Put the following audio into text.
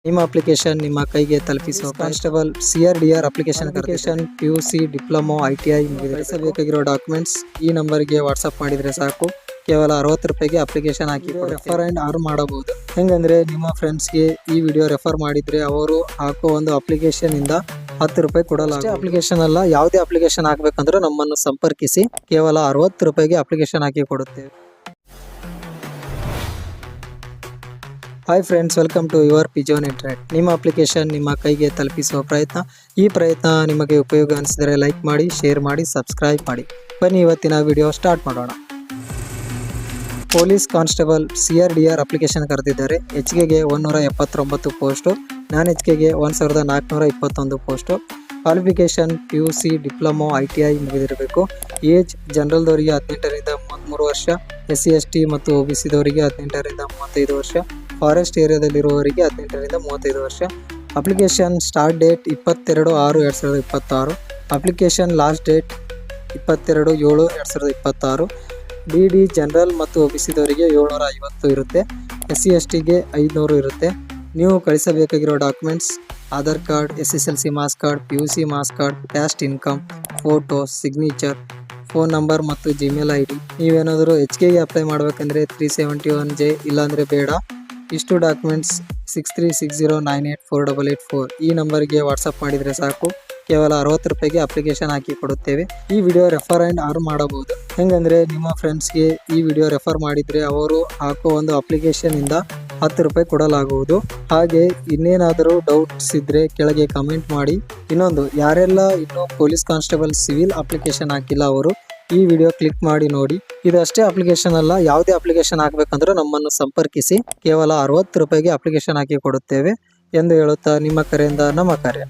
ನಿಮ್ಮ ಅಪ್ಲಿಕೇಶನ್ ನಿಮ್ಮ ಕೈಗೆ ತಲುಪಿಸುವ constable CRDR application PUC diploma ITI ಮುಗಿಸಬೇಕಾಗಿರೋ ಡಾಕ್ಯುಮೆಂಟ್ಸ್ ಈ ನಂಬರ್ಗೆ ವಾಟ್ಸ್ಆಪ್ ಮಾಡಿದ್ರೆ ಸಾಕು. ಕೇವಲ 60 ರೂಪಾಯಿಗೆ ಅಪ್ಲಿಕೇಶನ್ ಹಾಕಿ ರೆಫರ್ ಅಂಡ್ ಅರ್ನ್ ಮಾಡಬಹುದು. ಹೆಂಗಂದ್ರೆ ನಿಮ್ಮ ಫ್ರೆಂಡ್ಸ್ಗೆ ಈ ವಿಡಿಯೋ ರೆಫರ್ ಮಾಡಿದ್ರೆ ಅವರು ಹಾಕೋ ಒಂದು ಅಪ್ಲಿಕೇಶನ್ ಇಂದ 10 ರೂಪಾಯಿ ಕೊಡಲಾಗುತ್ತೆ. ಅಪ್ಲಿಕೇಶನ್ ಅಲ್ಲ, ಯಾವುದೇ ಅಪ್ಲಿಕೇಶನ್ ಹಾಕಬೇಕಂದ್ರೂ ನಮ್ಮನ್ನು ಸಂಪರ್ಕಿಸಿ. ಕೇವಲ 60 ರೂಪಾಯಿಗೆ ಅಪ್ಲಿಕೇಶನ್ ಹಾಕಿ ಕೊಡುತ್ತೇವೆ. Hi friends, welcome to your pigeon internet. ನಿಮ್ಮ ಅಪ್ಲಿಕೇಶನ್ ನಿಮ್ಮ ಕೈಗೆ ತಲುಪಿಸುವ ಪ್ರಯತ್ನ. ಈ ಪ್ರಯತ್ನ ನಿಮಗೆ ಉಪಯೋಗ ಅನಿಸಿದರೆ ಲೈಕ್ ಮಾಡಿ, ಶೇರ್ ಮಾಡಿ, ಸಬ್ಸ್ಕ್ರೈಬ್ ಮಾಡಿ. ಬನ್ನಿ ಇವತ್ತಿನ ವಿಡಿಯೋ ಸ್ಟಾರ್ಟ್ ಮಾಡೋಣ. ಪೊಲೀಸ್ ಕಾನ್ಸ್ಟೇಬಲ್ CRDR ಅಪ್ಲಿಕೇಶನ್ ಕರೆದಿದ್ದಾರೆ. HKಗೆ 179 ಪೋಸ್ಟು, ನಾನ್ HKಗೆ 1421 post. Qualification PUC diploma ITI ಮುಗಿದಿರಬೇಕು. ಏಜ್ ಜನರಲ್ದವರಿಗೆ 18ರಿಂದ 33 ವರ್ಷ, SC ST ಮತ್ತು OBC ದವರಿಗೆ 18ರಿಂದ 35 ವರ್ಷ, ಫಾರೆಸ್ಟ್ ಏರಿಯಾದಲ್ಲಿರುವವರಿಗೆ 18ರಿಂದ 35 ವರ್ಷ. Application start date 22/6/2026. Application last date 22/7/2026. DD general ಮತ್ತು OBC ದವರಿಗೆ 750 ಇರುತ್ತೆ. SC STಗೆ 500 ಇರುತ್ತೆ. ನೀವು ಕಳಿಸಬೇಕಾಗಿರೋ documents: Aadhaar card, SSLC marks card, PUC marks card, caste income, photo, signature, phone number ಮತ್ತು Gmail ID. ನೀವೇನಾದರೂ HKಗೆ ಅಪ್ಲೈ ಮಾಡಬೇಕಂದ್ರೆ 371J, ಇಲ್ಲಾಂದರೆ ಬೇಡ. ಇಷ್ಟು ಡಾಕ್ಯುಮೆಂಟ್ಸ್ 6360984884 ಈ ನಂಬರ್ಗೆ ವಾಟ್ಸಪ್ ಮಾಡಿದರೆ ಸಾಕು. ಕೇವಲ 60 ರೂಪಾಯಿಗೆ ಅಪ್ಲಿಕೇಶನ್ ಹಾಕಿ ಕೊಡುತ್ತೇವೆ. ಈ ವಿಡಿಯೋ ರೆಫರ್ ಆ್ಯಂಡ್ ಅರ್ನ್ ಮಾಡಬಹುದು. ಹೆಂಗಂದ್ರೆ ನಿಮ್ಮ ಫ್ರೆಂಡ್ಸ್ಗೆ ಈ ವಿಡಿಯೋ ರೆಫರ್ ಮಾಡಿದರೆ ಅವರು ಹಾಕೋ ಒಂದು ಅಪ್ಲಿಕೇಶನ್ ಇಂದ 10 ರೂಪಾಯಿ ಕೊಡಲಾಗುವುದು. ಹಾಗೆ ಇನ್ನೇನಾದರೂ ಡೌಟ್ಸ್ ಇದ್ರೆ ಕೆಳಗೆ ಕಮೆಂಟ್ ಮಾಡಿ. ಇನ್ನೊಂದು, ಯಾರೆಲ್ಲ ಇನ್ನೂ ಪೊಲೀಸ್ ಕಾನ್ಸ್ಟೇಬಲ್ ಸಿವಿಲ್ ಅಪ್ಲಿಕೇಶನ್ ಹಾಕಿಲ್ಲ ಅವರು ಈ ವಿಡಿಯೋ ಕ್ಲಿಕ್ ಮಾಡಿ ನೋಡಿ. ಇದಷ್ಟೇ ಅಪ್ಲಿಕೇಶನ್ ಅಲ್ಲ, ಯಾವುದೇ ಅಪ್ಲಿಕೇಶನ್ ಹಾಕಬೇಕಂದ್ರೂ ನಮ್ಮನ್ನು ಸಂಪರ್ಕಿಸಿ. ಕೇವಲ 60 ರೂಪಾಯಿಗೆ ಅಪ್ಲಿಕೇಶನ್ ಹಾಕಿ ಕೊಡುತ್ತೇವೆ ಎಂದು ಹೇಳುತ್ತಾ ನಿಮ್ಮ ಕರೆಯಿಂದ ನಮ್ಮ ಕಾರ್ಯ.